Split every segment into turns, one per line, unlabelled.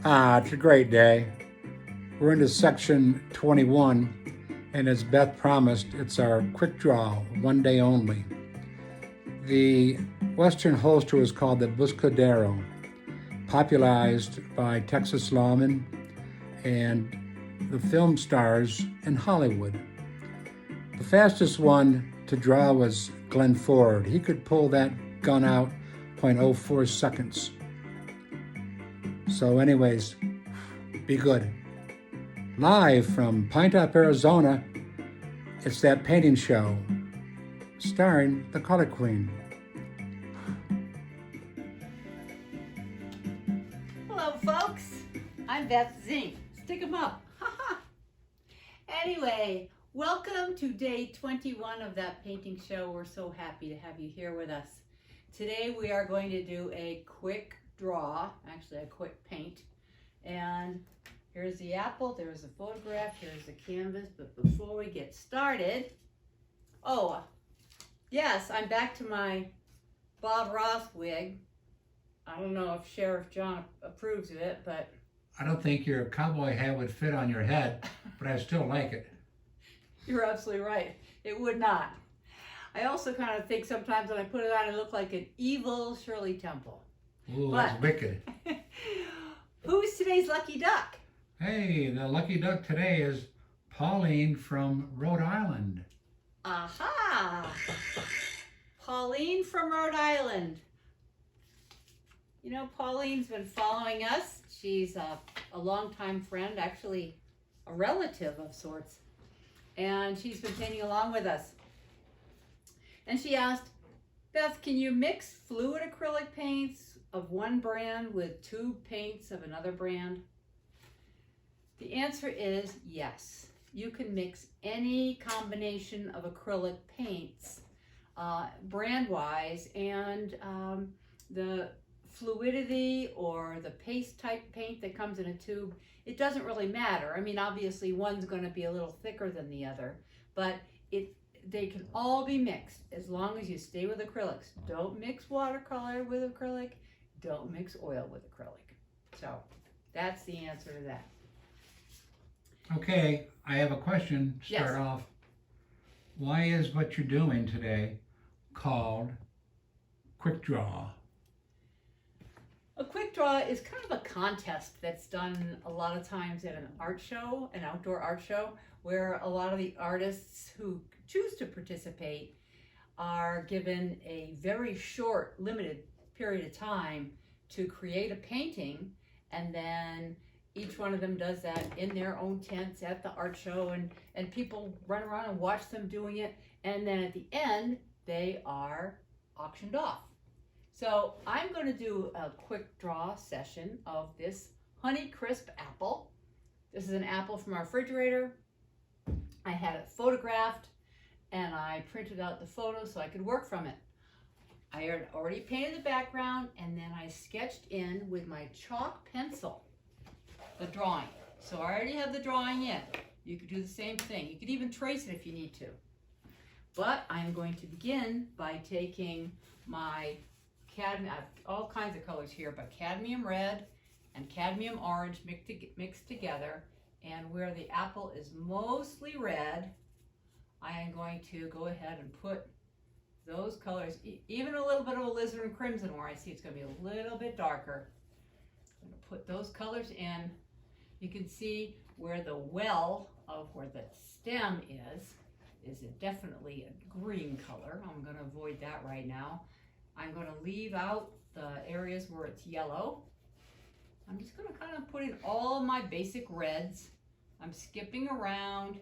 It's a great day. We're into section 21, and as Beth promised, it's our quick draw, one day only. The western holster was called the Buscadero, popularized by Texas lawmen and the film stars in Hollywood. The fastest one to draw was Glenn Ford. He could pull that gun out 0.04 seconds. So anyways, be good. Live from Pine Top, Arizona, it's That Painting Show, starring the Color Queen.
Hello, folks. I'm Beth. Zink. Stick 'em up. Anyway, welcome to day 21 of That Painting Show. We're so happy to have you here with us. Today we are going to do a quick draw, actually a quick paint. And here's the apple, there's the photograph, here's the canvas. But before we get started, yes, I'm back to my Bob Ross wig. I don't know if Sheriff John approves of it, but
I don't think your cowboy hat would fit on your head, but I still like it.
you're absolutely right. It would not. I also kind of think sometimes when I put it on, it looked like an evil Shirley Temple.
Ooh, that's wicked.
Who's today's lucky duck?
Hey, the lucky duck today is Pauline from Rhode Island.
Aha! Pauline from Rhode Island. You know, Pauline's been following us. She's a longtime friend, actually a relative of sorts. And she's been painting along with us. And she asked, Beth, can you mix fluid acrylic paints of one brand with two paints of another brand? The answer is yes. You can mix any combination of acrylic paints brand-wise, and the fluidity or the paste type paint that comes in a tube, it doesn't really matter. I mean, obviously one's going to be a little thicker than the other, but they can all be mixed as long as you stay with acrylics. Don't mix watercolor with acrylic. Don't mix oil with acrylic. So that's the answer to that.
Okay, I have a question to start
Yes.
off. Why is what you're doing today called Quick Draw?
A quick draw is kind of a contest that's done a lot of times at an art show, an outdoor art show, where a lot of the artists who choose to participate are given a very short, limited period of time to create a painting, and then each one of them does that in their own tents at the art show, and people run around and watch them doing it, and then at the end they are auctioned off. So I'm going to do a quick draw session of this Honey Crisp apple. This is an apple from our refrigerator. I had it photographed and I printed out the photo so I could work from it. I had already painted the background, and then I sketched in with my chalk pencil the drawing. So I already have the drawing in. You could do the same thing. You could even trace it if you need to. But I'm going to begin by taking my cadmium, I have all kinds of colors here, but cadmium red and cadmium orange mixed together. And where the apple is mostly red, I am going to go ahead and put those colors, even a little bit of alizarin crimson where I see it's going to be a little bit darker. I'm going to put those colors in. You can see where the well of where the stem is definitely a green color. I'm going to avoid that right now. I'm going to leave out the areas where it's yellow. I'm just going to kind of put in all my basic reds. I'm skipping around,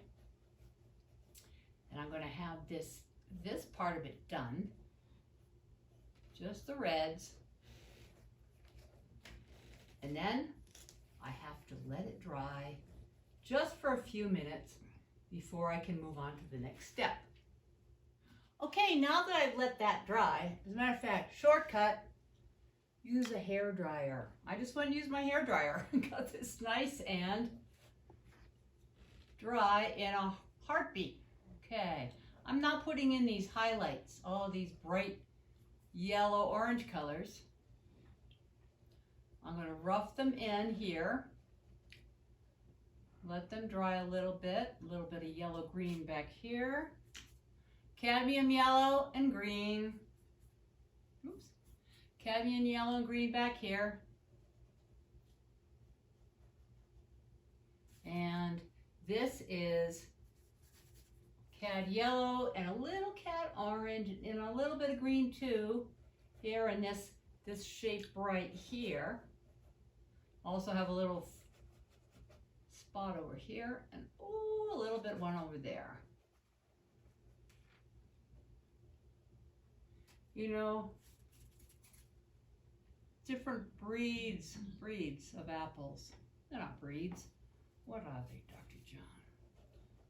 and I'm going to have this part of it done. Just the reds. And then I have to let it dry just for a few minutes before I can move on to the next step. Okay, now that I've let that dry, as a matter of fact, shortcut, use a hair dryer. I just want to use my hair dryer. Got this nice and dry in a heartbeat. Okay, I'm not putting in these highlights, all these bright yellow, orange colors. I'm going to rough them in here. Let them dry a little bit of yellow green back here. Cadmium yellow and green. Oops. Cadmium yellow and green back here. And this is cad yellow and a little cad orange and a little bit of green too here in this shape right here. Also have a little spot over here and a little bit one over there. You know, different breeds of apples. They're not breeds. What are they, Dr. John?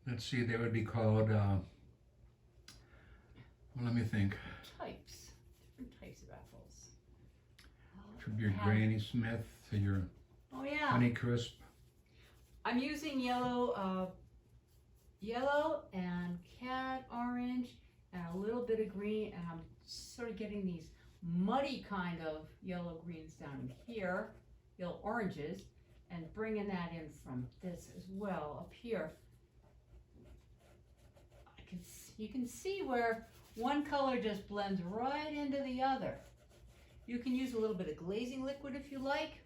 Let's see, they would be called, well, let me think.
Types, different types of apples.
Could be your Granny Smith, your Honey Crisp.
I'm using yellow and cad orange and a little bit of green, and I'm sort of getting these muddy kind of yellow greens down here, yellow oranges, and bringing that in from this as well up here. You can see where one color just blends right into the other. You can use a little bit of glazing liquid if you like,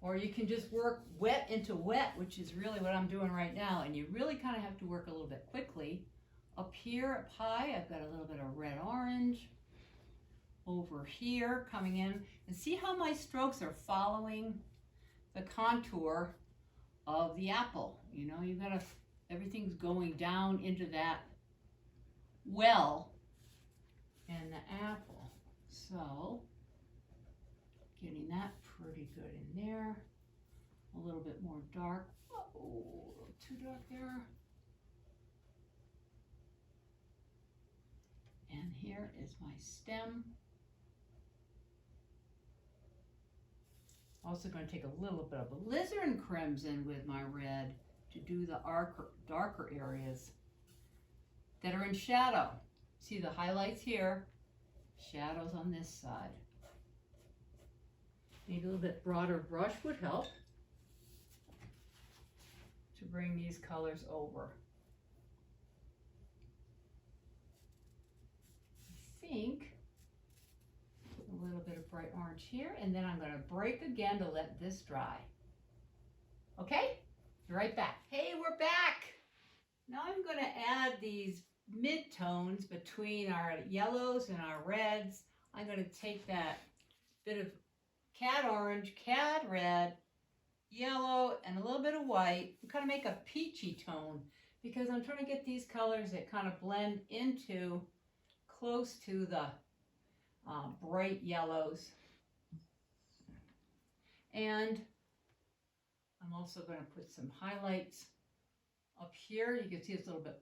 or you can just work wet into wet, which is really what I'm doing right now, and you really kind of have to work a little bit quickly. Up here, up high, I've got a little bit of red orange. Over here, coming in, and see how my strokes are following the contour of the apple. You know, you've got to, everything's going down into that well in the apple. So, getting that pretty good in there. A little bit more dark. Oh, a little too dark there. And here is my stem. Also going to take a little bit of alizarin crimson with my red to do the darker areas that are in shadow. See the highlights here, shadows on this side. Maybe a little bit broader brush would help to bring these colors over. I think a little bit of bright orange here, and then I'm going to break again to let this dry. Okay? Be right back. Hey, we're back! Now I'm going to add these mid-tones between our yellows and our reds. I'm going to take that bit of cad orange, cad red, yellow, and a little bit of white and kind of make a peachy tone, because I'm trying to get these colors that kind of blend into close to the bright yellows. And I'm also going to put some highlights up here. You can see it's a little bit,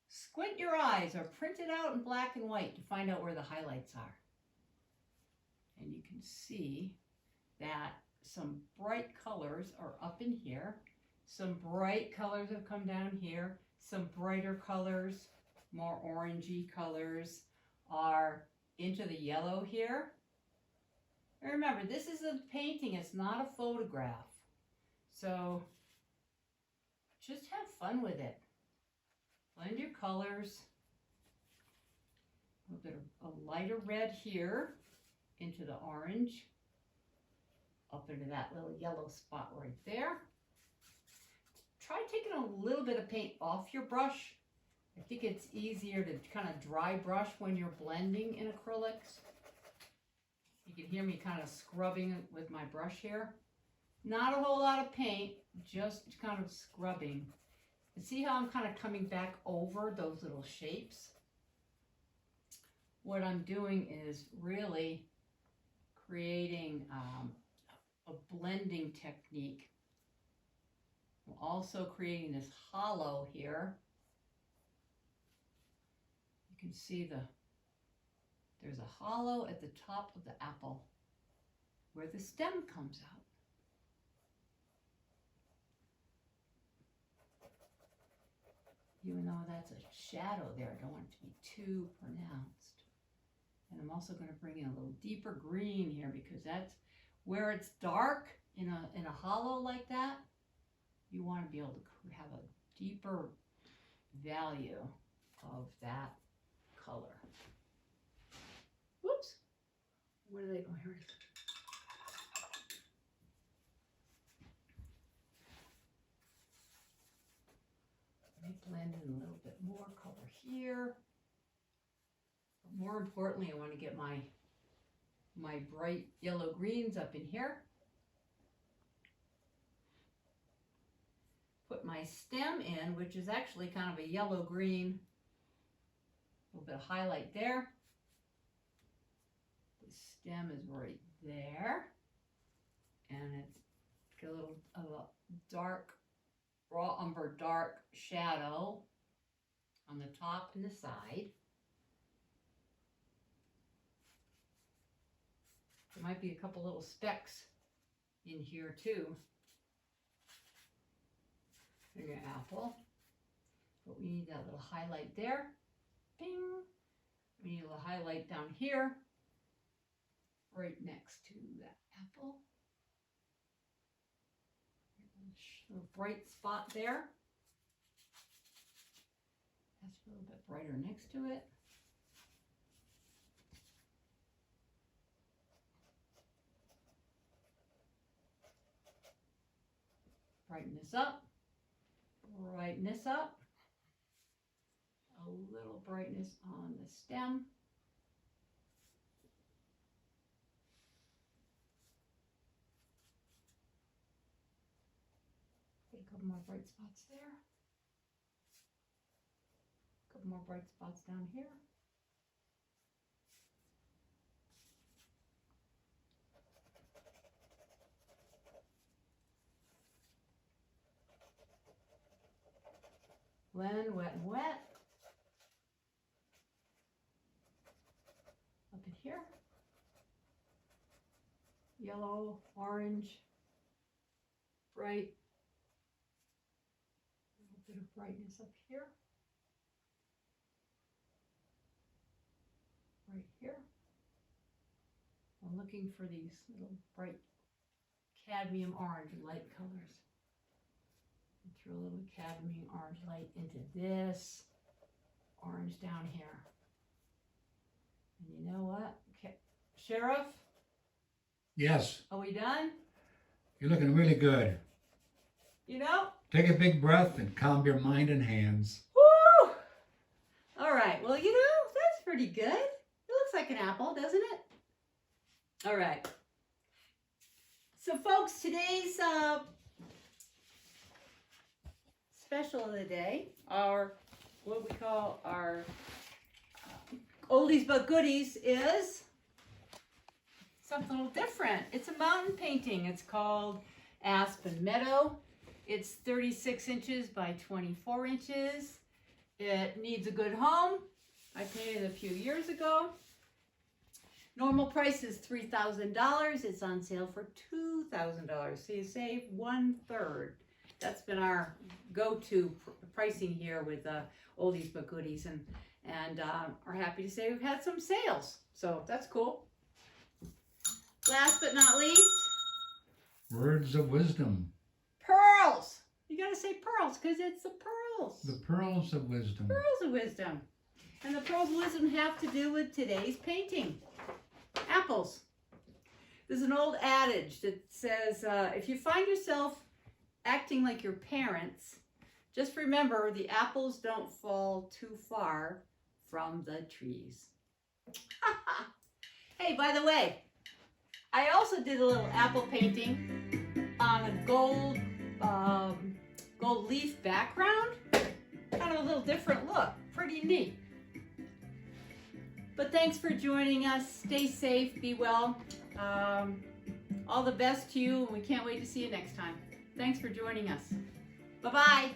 squint your eyes or print it out in black and white to find out where the highlights are. And you can see that some bright colors are up in here. Some bright colors have come down here. Some brighter colors, more orangey colors are into the yellow here. And remember, this is a painting, it's not a photograph. So just have fun with it. Blend your colors. A little bit of a lighter red here into the orange. Up into that little yellow spot right there. Try taking a little bit of paint off your brush. I think it's easier to kind of dry brush when you're blending in acrylics. You can hear me kind of scrubbing with my brush here. Not a whole lot of paint, just kind of scrubbing. And see how I'm kind of coming back over those little shapes? What I'm doing is really creating a blending technique. I'm also creating this hollow here. You can see there's a hollow at the top of the apple where the stem comes out. Even though that's a shadow there, I don't want it to be too pronounced. And I'm also going to bring in a little deeper green here because that's where it's dark in a hollow like that. You want to be able to have a deeper value of that color. Whoops. Where did they go? Here it is. Let me blend in a little bit more color here. But more importantly, I want to get my bright yellow greens up in here. Put my stem in, which is actually kind of a yellow green. A little bit of highlight there. The stem is right there. And it's got a little of a dark, raw umber dark shadow on the top and the side. There might be a couple little specks in here too. In your apple. But we need that little highlight there. Bing. We need a little highlight down here. Right next to that apple. A little bright spot there. That's a little bit brighter next to it. Brighten this up. Brighten this up. A little brightness on the stem. Get a couple more bright spots there. A couple more bright spots down here. Blend, wet, and wet. Up in here. Yellow, orange, bright. A little bit of brightness up here. Right here. I'm looking for these little bright cadmium orange light colors. And throw a little cadmium orange light into this orange down here. And you know what? Okay. Sheriff?
Yes,
Are we done?
you're looking really good.
You know?
Take a big breath and calm your mind and hands.
Woo! All right. Well, you know, that's pretty good. It looks like an apple, doesn't it? All right. So, folks, today's special of the day, our what we call our oldies but goodies, is something a little different. It's a mountain painting. It's called Aspen Meadow. It's 36 inches by 24 inches. It needs a good home. I painted it a few years ago. Normal price is $3,000. It's on sale for $2,000. So you save 1/3. That's been our go-to pricing here with oldies but goodies, and are happy to say we've had some sales. So that's cool. Last but not least,
Words of wisdom.
pearls. You gotta say pearls because it's the pearls.
The pearls of wisdom.
Pearls of wisdom. And the pearls of wisdom have to do with today's painting. Apples. There's an old adage that says, if you find yourself acting like your parents, just remember the apples don't fall too far from the trees. Hey, by the way, I also did a little apple painting on a gold leaf background. Kind of a little different look. Pretty neat. But thanks for joining us. Stay safe, be well. All the best to you, and we can't wait to see you next time. Thanks for joining us. Bye-bye.